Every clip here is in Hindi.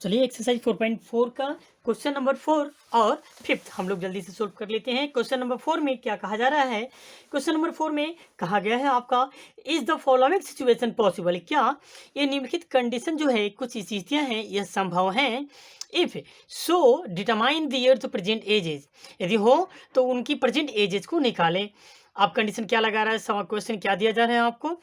चलिए एक्सरसाइज 4.4 का क्वेश्चन नंबर 4 और 5th हम लोग जल्दी से सोल्व कर लेते हैं। क्वेश्चन नंबर 4 में क्या कहा जा रहा है? क्वेश्चन नंबर 4 में कहा गया है आपका, is the following situation possible? क्या ये निम्नलिखित कंडीशन जो है, कुछ स्थितियां हैं, यह संभव हैं? If so determine the year to present ages, यदि हो तो उनकी प्रेजेंट एजेस को निकालें। आप कंडीशन क्या लगा रहा है, क्वेश्चन क्या दिया जा रहा है आपको?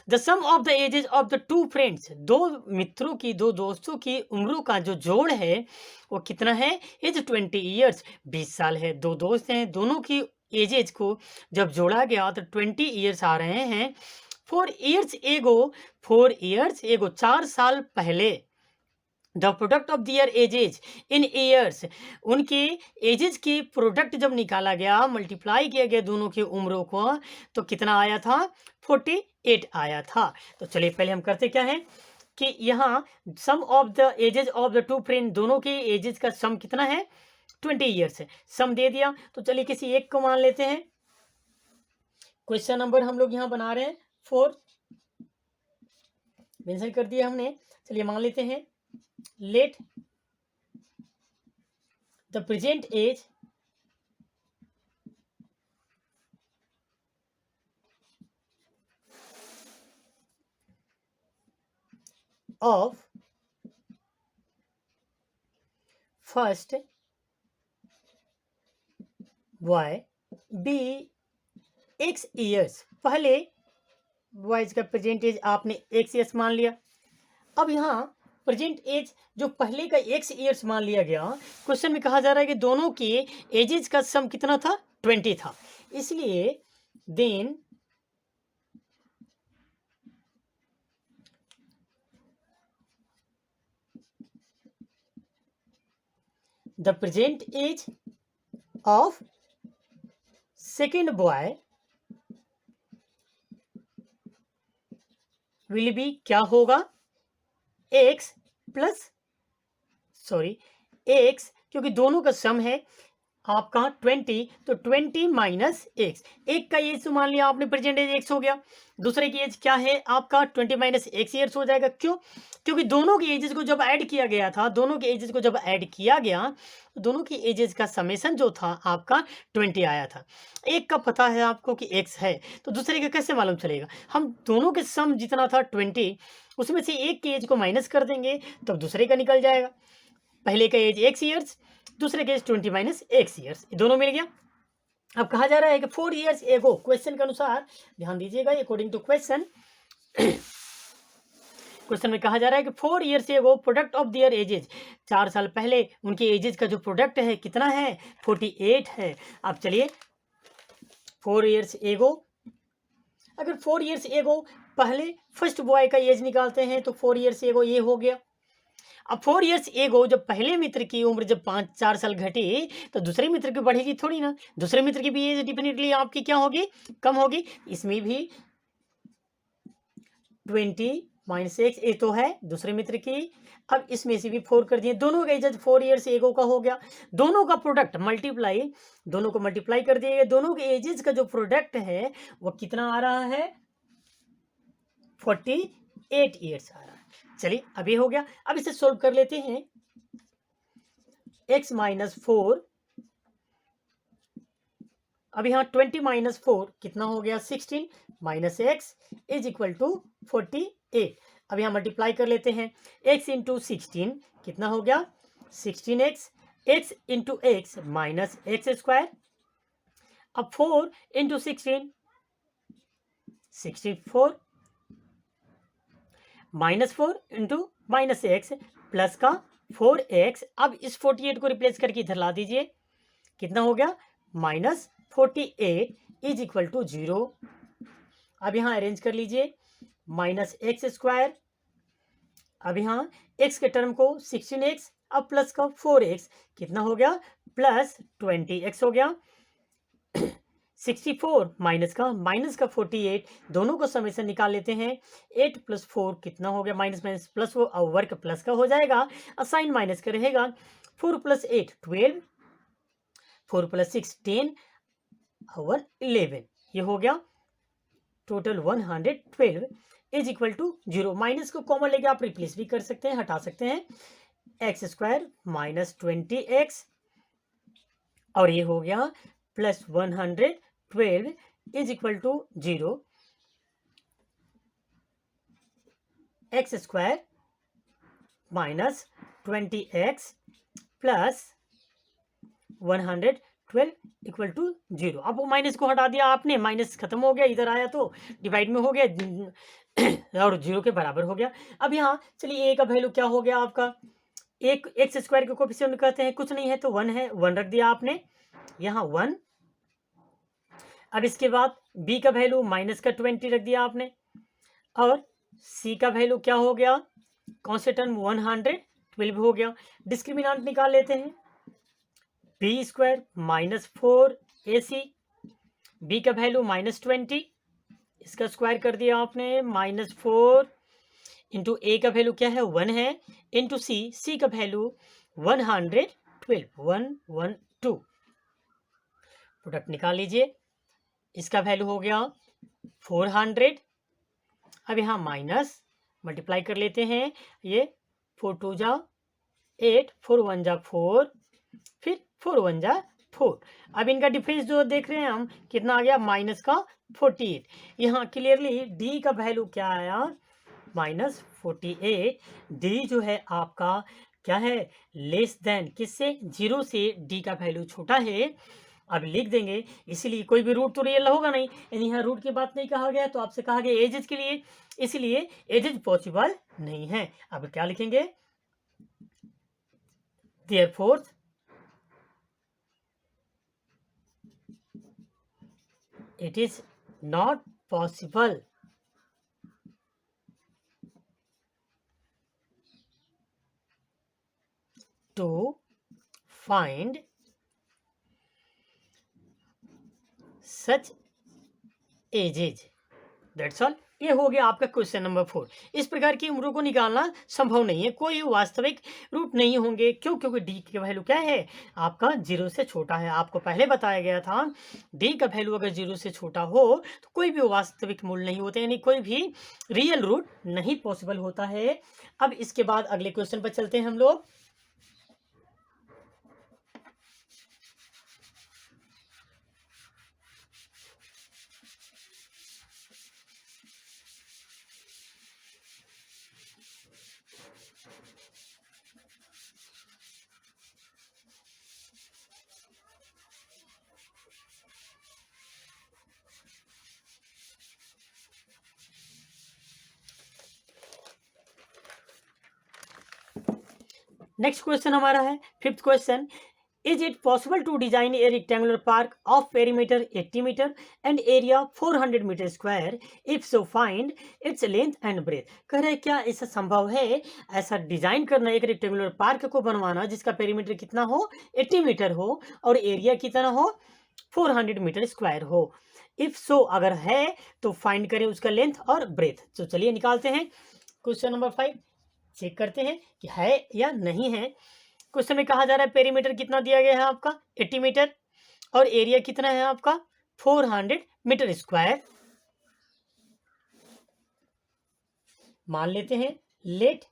The sum of the ages of the two friends, दो मित्रों की, दो दोस्तों की उम्रों का जो जोड़ है वो कितना है? एज 20 ईयर्स, 20 साल है। दो दोस्त हैं, दोनों की एजेज को जब जोड़ा गया तो 20 ईयर्स आ रहे हैं। 4 ईयर्स एगो 4 साल पहले, the product of their ages in years, उनके एजेज की प्रोडक्ट जब निकाला गया, मल्टीप्लाई किया गया दोनों की उम्रों को, तो कितना आया था? 48 आया था। तो चलिए पहले हम करते क्या है कि यहाँ sum of the ages of the two friend, दोनों के एजेज का सम कितना है? 20 ईयर्स है। सम दे दिया तो चलिए किसी एक को मान लेते हैं। क्वेश्चन नंबर हम लोग यहाँ बना रहे हैं 4, मेंशन कर दिया हमने। चलिए मान लेते हैं, let the present age of first boy be x years। पहले बॉयज का प्रेजेंट एज आपने x ईयर्स मान लिया। अब यहाँ प्रेजेंट एज जो पहले का x ईयर्स मान लिया गया, क्वेश्चन में कहा जा रहा है कि दोनों के एजेस का सम कितना था? 20 था। इसलिए then the present age of second boy will be, क्या होगा? x प्लस x, क्योंकि दोनों का सम है आपका 20, तो 20 माइनस x। एक का एज तो मान लिया आपने प्रेजेंट एज x हो गया, दूसरे की एज क्या है आपका? 20 माइनस x ईयर्स हो जाएगा। क्यों? क्योंकि दोनों के एजेस को जब ऐड किया गया था, दोनों के एजेस को जब ऐड किया गया, तो दोनों के एजेस का समेशन जो था आपका 20 आया था। एक का पता है आपको कि x है, तो दूसरे का कैसे मालूम चलेगा? हम दोनों के सम जितना था 20, उसमें से एक के एज को माइनस कर देंगे तब दूसरे का निकल जाएगा। पहले का एज x ईयर्स, दूसरे के एज 20 माइनस x ईयर्स, दोनों मिल गया। अब कहा जा रहा है कि 4 ईयर्स एगो, क्वेश्चन के अनुसार ध्यान दीजिएगा, अकॉर्डिंग टू क्वेश्चन, क्वेश्चन में कहा जा रहा है कि 4 years ago product of their edges, 4 साल पहले उनके एजेज का जो प्रोडक्ट है कितना है? 48 है। अब चलिए 4 ईयर्स एगो, अगर 4 ईयर्स एगो पहले फर्स्ट बॉय का एज निकालते हैं तो 4 ईयर्स एगो ये हो गया। अब 4 ईयर्स एगो जब पहले मित्र की उम्र जब 5-4 साल घटी, तो दूसरे मित्र की बढ़ेगी थोड़ी ना, दूसरे मित्र की भी एज डेफिनेटली आपकी क्या होगी? कम होगी। इसमें भी 20 माइनस x ए तो है दूसरे मित्र की। अब इसमें से भी 4 कर दिए, दोनों का एज 4 ईयर्स एगो का हो गया। दोनों का प्रोडक्ट मल्टीप्लाई, दोनों को मल्टीप्लाई कर दिए, दोनों के एजेस का जो प्रोडक्ट है वो कितना आ रहा है? 48 ईयर्स आ रहा है। चलिए अभी हो गया। अब इसे सोल्व कर लेते हैं। x माइनस 4, अब यहाँ 20 माइनस 4 कितना हो गया? 16 minus x is equal to 48। अब यहाँ मल्टीप्लाई कर लेते हैं, x इंटू 16 कितना हो गया? 16x, x into x minus x square. अब 4 into 16 64 minus 4 into minus x plus का 4x। अब इस 48 को रिप्लेस करके इधर ला दीजिए, कितना हो गया? Minus 48 is equal to 0। अब यहाँ अरेंज कर लीजिए, माइनस एक्स स्क्वायर, अब यहाँ x के टर्म को 16x, अब प्लस का 4x कितना हो गया? प्लस 20x हो गया। 64 माइनस का 48, दोनों को समेशन निकाल लेते हैं। 8 प्लस 4 कितना हो गया? माइनस माइनस प्लस, वो वर्क प्लस का हो जाएगा, असाइन माइनस का रहेगा। 4 प्लस 8 12, 4 प्लस 6 10 और 11, ये हो गया total 112 is equal to 0। Minus को कॉमन लेके आप रिप्लेस भी कर सकते हैं, हटा सकते हैं। एक्स स्क्वायर माइनस 20x और ये हो गया plus 112 is equal to 0 x square minus 20x plus 112 equal to 0। अब वो माइनस को हटा दिया आपने, माइनस खत्म हो गया, इधर आया तो डिवाइड में हो गया और 0 के बराबर हो गया। अब यहाँ चलिए a का वैल्यू क्या हो गया आपका, एक एक्स स्क्वायर के कोफिशिएंट कहते हैं, कुछ नहीं है तो 1 है, 1 रख दिया आपने यहाँ 1। अब इसके बाद b का वैल्यू माइनस का 20 रख दिया आपने और c का वैल्यू क्या हो गया, कौन से टर्म 112 हो गया। डिस्क्रिमिनेंट निकाल लेते हैं, b square minus 4ac, b का वैल्यू माइनस 20, इसका स्क्वायर कर दिया आपने माइनस 4 इंटू ए का वैल्यू क्या है 1 है इंटू सी का वैल्यू 112 112 प्रोडक्ट निकाल लीजिए, इसका वैल्यू हो गया 400। अब यहाँ माइनस मल्टीप्लाई कर लेते हैं, ये 4 2 जा 8 4 1 जा 4 फिर 4 1 जा 4। अब इनका डिफरेंस जो देख रहे हैं हम कितना आ गया माइनस का 48। यहाँ क्लियरली डी का वैल्यू क्या आया माइनस 48। डी जो है आपका क्या है लेस देन किससे 0 से डी का वैल्यू छोटा है। अब लिख देंगे, इसीलिए कोई भी रूट तो रियल होगा नहीं, यानी यहाँ रूट की बात नहीं कहा गया, तो आपसे कहा गया एजेस के लिए, इसलिए एजेस पॉसिबल नहीं है। अब क्या लिखेंगे, therefore it is not possible to find such ages। That's all। ये हो गया आपका क्वेश्चन नंबर 4। इस प्रकार की उम्रों को निकालना संभव नहीं है, कोई वास्तविक रूट नहीं होंगे। क्यों? क्योंकि डी का वैल्यू क्या है आपका 0 से छोटा है। आपको पहले बताया गया था डी का वैल्यू अगर 0 से छोटा हो तो कोई भी वास्तविक मूल्य नहीं होते, यानी कोई भी रियल रूट नहीं पॉसिबल होता है। अब इसके बाद अगले क्वेश्चन पर चलते हैं हम लोग। नेक्स्ट क्वेश्चन हमारा है 5th question, is it possible to design a rectangular park of perimeter 80 metre and area 400 metre square, if so find its length and breadth. कह रहे क्या ऐसा संभव है ऐसा डिजाइन करना, एक रेक्टेंगुलर पार्क को बनवाना जिसका पेरीमीटर कितना हो 80 मीटर हो और एरिया कितना हो 400 मीटर स्क्वायर हो। इफ सो अगर है तो फाइंड करें उसका लेंथ और ब्रेथ। तो चलिए निकालते हैं। क्वेश्चन नंबर 5 चेक करते हैं कि है या नहीं है। क्वेश्चन में कहा जा रहा है पेरीमीटर कितना दिया गया है आपका 80 मीटर और एरिया कितना है आपका 400 मीटर स्क्वायर। मान लेते हैं लेट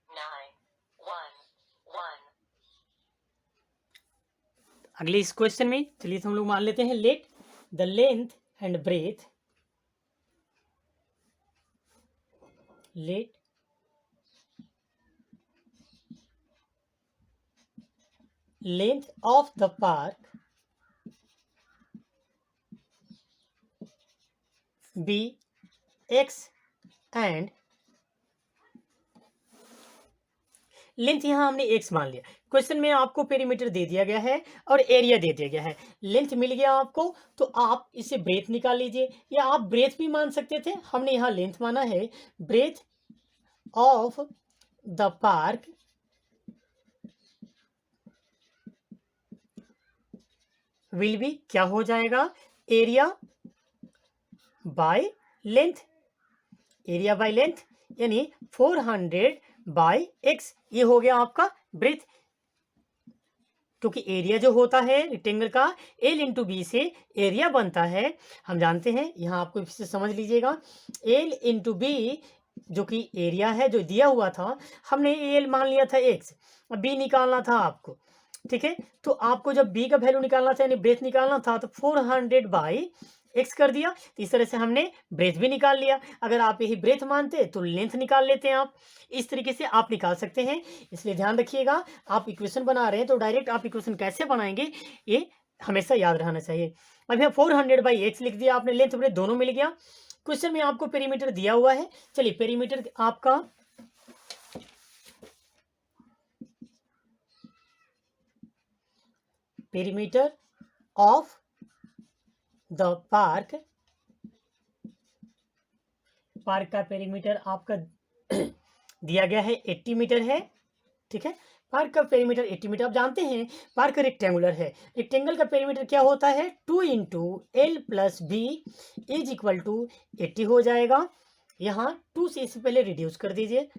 911। अगले इस क्वेश्चन में चलिए हम लोग मान लेते हैं let the length and breadth, let length of the park be x and length यहाँ हमने x मान लिया। क्वेश्चन में आपको पेरीमीटर दे दिया गया है और एरिया दे दिया गया है, लेंथ मिल गया आपको, तो आप इसे ब्रेथ निकाल लीजिए, या आप ब्रेथ भी मान सकते थे, हमने यहाँ लेंथ माना है। Breadth of the park will be क्या हो जाएगा area by length, area by length यानी 400 बाय x, ये हो गया आपका ब्रेथ। क्योंकि एरिया जो होता है रेक्टेंगल का L इंटू बी से एरिया बनता है, हम जानते हैं, यहाँ आपको फिर से समझ लीजिएगा, L इंटू बी जो कि एरिया है जो दिया हुआ था, हमने एल मान लिया था एक्स, बी निकालना था आपको, ठीक है। तो आपको जब बी का वैल्यू निकालना था यानी ब्रेथ निकालना था तो 400 बाई एक्स कर दिया। तो इस तरह से हमने ब्रेथ भी निकाल लिया। अगर आप यही ब्रेथ मानते तो लेंथ निकाल लेते हैं आप। इस तरीके से आप निकाल सकते हैं। इसलिए ध्यान रखिएगा, आप इक्वेशन बना रहे हैं तो डायरेक्ट आप इक्वेशन कैसे बनाएंगे ये हमेशा याद रहना चाहिए। अब यहाँ 400 बाई एक्स लिख दिया आपने, लेंथ ब्रेथ दोनों मिल गया। क्वेश्चन में आपको पेरीमीटर दिया हुआ है। चलिए पेरीमीटर आपका पेरीमीटर ऑफ द पार्क का पेरीमीटर आपका दिया गया है 80 मीटर है, ठीक है। पार्क का पेरीमीटर 80 मीटर। आप जानते हैं पार्क रेक्टेंगुलर है, रेक्टेंगल का पेरीमीटर क्या होता है 2 into l plus b is equal to 80 हो जाएगा। यहाँ 2 से इससे पहले रिड्यूस कर दीजिए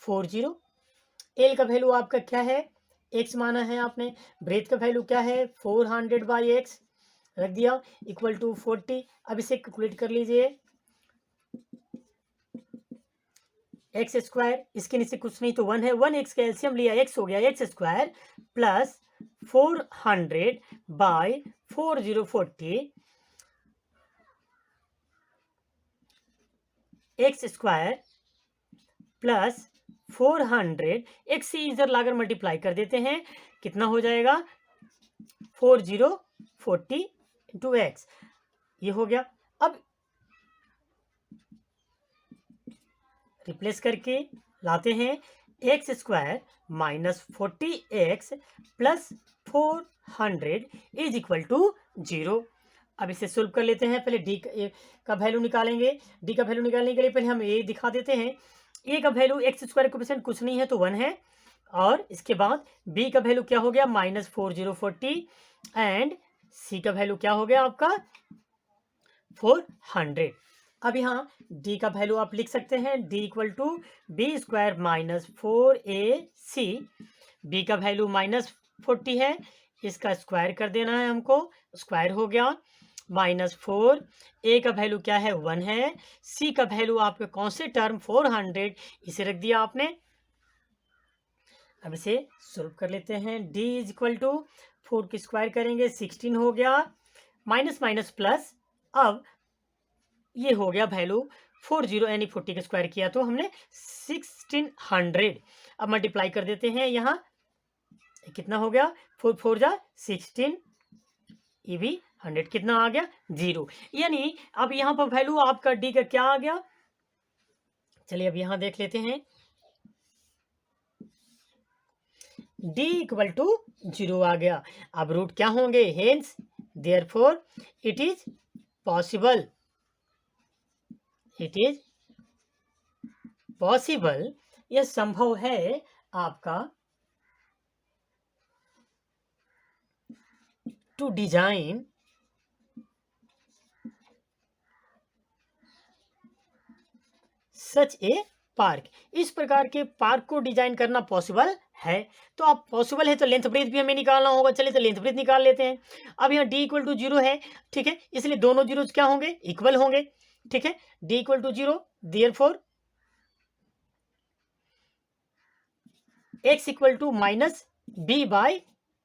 40। एल का वैल्यू आपका क्या है, एक्स माना है आपने। ब्रेथ का वैल्यू क्या है 400 बाई एक्स रख दिया इक्वल टू 40। अब इसे कैलकुलेट कर लीजिए, एक्स स्क्वायर इसके नीचे कुछ नहीं तो 1 है, 1 एक्स का एलसीएम लिया एक्स हो गया x square plus 400 by 4040 x square plus 400 x से इधर लाकर मल्टीप्लाई कर देते हैं, कितना हो जाएगा 4040 इंटू एक्स, ये हो गया। अब रिप्लेस करके लाते हैं x square minus 40x plus 400 is equal to 0। अब इसे सोल्व कर लेते हैं। पहले डी का वैल्यू निकालेंगे। डी का वैल्यू निकालने के लिए पहले हम ए दिखा देते हैं। ए का वैल्यू एक्स स्क्वायर कोएफिशिएंट कुछ नहीं है तो 1 है, और इसके बाद बी का वैल्यू क्या हो गया माइनस 4040 एंड सी का वैल्यू क्या हो गया आपका 400। अब यहाँ d का वैल्यू आप लिख सकते हैं d equal to b square minus 4ac। b का वैल्यू माइनस 40 है, इसका स्क्वायर कर देना है हमको, स्क्वायर हो गया माइनस 4। a का वैल्यू क्या है 1 है। c का वैल्यू आपके कौन से टर्म 400 इसे रख दिया आपने। अब इसे सोल्व कर लेते हैं। d इज इक्वल टू 4 की स्क्वायर करेंगे 16 हो गया, माइनस माइनस प्लस। अब ये हो गया वैल्यू 40 यानी 40 का स्क्वायर किया तो हमने 1600। अब मल्टीप्लाई कर देते हैं, यहाँ कितना हो गया 4 4 जा 16 ये भी 100 कितना आ गया 0। यानी अब यहाँ पर वैल्यू आपका डी का क्या आ गया, चलिए अब यहाँ देख लेते हैं। डी इक्वल टू 0 आ गया। अब रूट क्या होंगे, hence therefore it is possible, it is possible, यह संभव है आपका to design such a park, इस प्रकार के पार्क को डिजाइन करना पॉसिबल है। तो आप पॉसिबल है तो लेंथ ब्रेथ भी हमें निकालना होगा। चलिए तो लेंथ ब्रेथ निकाल लेते हैं। अब यहाँ डी इक्वल टू 0 है, ठीक है, इसलिए दोनों जीरोज क्या होंगे इक्वल होंगे, ठीक है। D equal to 0 therefore x equal to minus b by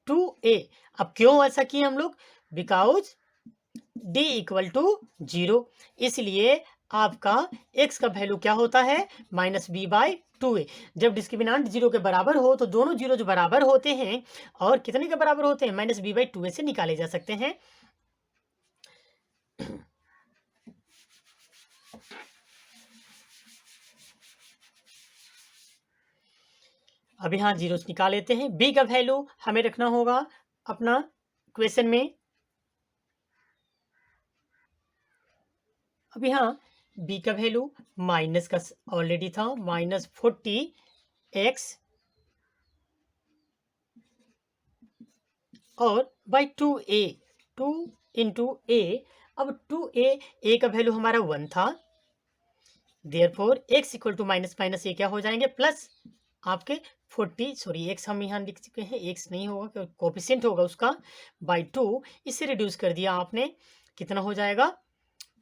2a। अब क्यों ऐसा किए हम लोग, बिकॉज डी इक्वल टू 0, इसलिए आपका x का वैल्यू क्या होता है माइनस बी बाई 2a। जब डिस्क्रिमिनेंट 0 के बराबर हो तो दोनों जीरो जो बराबर होते हैं और कितने के बराबर होते हैं माइनस बी बाई 2a से निकाले जा सकते हैं। अब यहाँ जीरोस निकाल लेते हैं। b का वैल्यू हमें रखना होगा अपना क्वेश्चन में। अब यहाँ b का वैल्यू माइनस का ऑलरेडी था माइनस 40x और बाई 2a, 2 इंटू a। अब 2a का वैल्यू हमारा 1 था, therefore x equal to minus minus a क्या हो जाएंगे प्लस आपके 40, सॉरी x हम यहाँ लिख चुके हैं, x नहीं होगा कोफिशिएंट होगा उसका बाई 2, इससे रिड्यूस कर दिया आपने, कितना हो जाएगा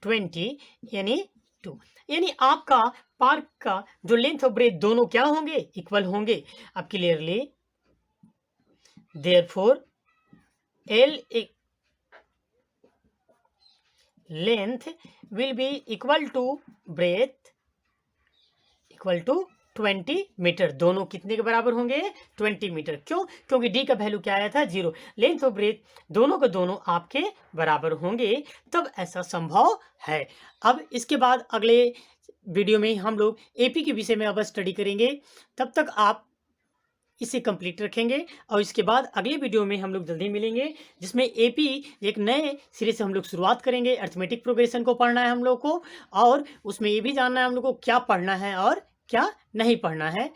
20 यानी 2, यानी आपका पार्क का जो लेंथ और ब्रेथ दोनों क्या होंगे, इक्वल होंगे। अब clearly therefore L length will be equal to breadth equal to 20 metre. दोनों कितने के बराबर होंगे, 20 मीटर। क्यों? क्योंकि डी का वैल्यू क्या आया था, 0। लेंथ और ब्रेथ दोनों के दोनों आपके बराबर होंगे, तब ऐसा संभव है। अब इसके बाद अगले वीडियो में हम लोग एपी के विषय में अब स्टडी करेंगे। तब तक आप इसे कंप्लीट रखेंगे और इसके बाद अगले वीडियो में हम लोग जल्दी मिलेंगे, जिसमें एपी एक नए सिरे से हम लोग शुरुआत करेंगे। अरिथमेटिक प्रोग्रेशन को पढ़ना है हम लोग को, और उसमें ये भी जानना है हम लोग को क्या पढ़ना है और क्या नहीं पढ़ना है।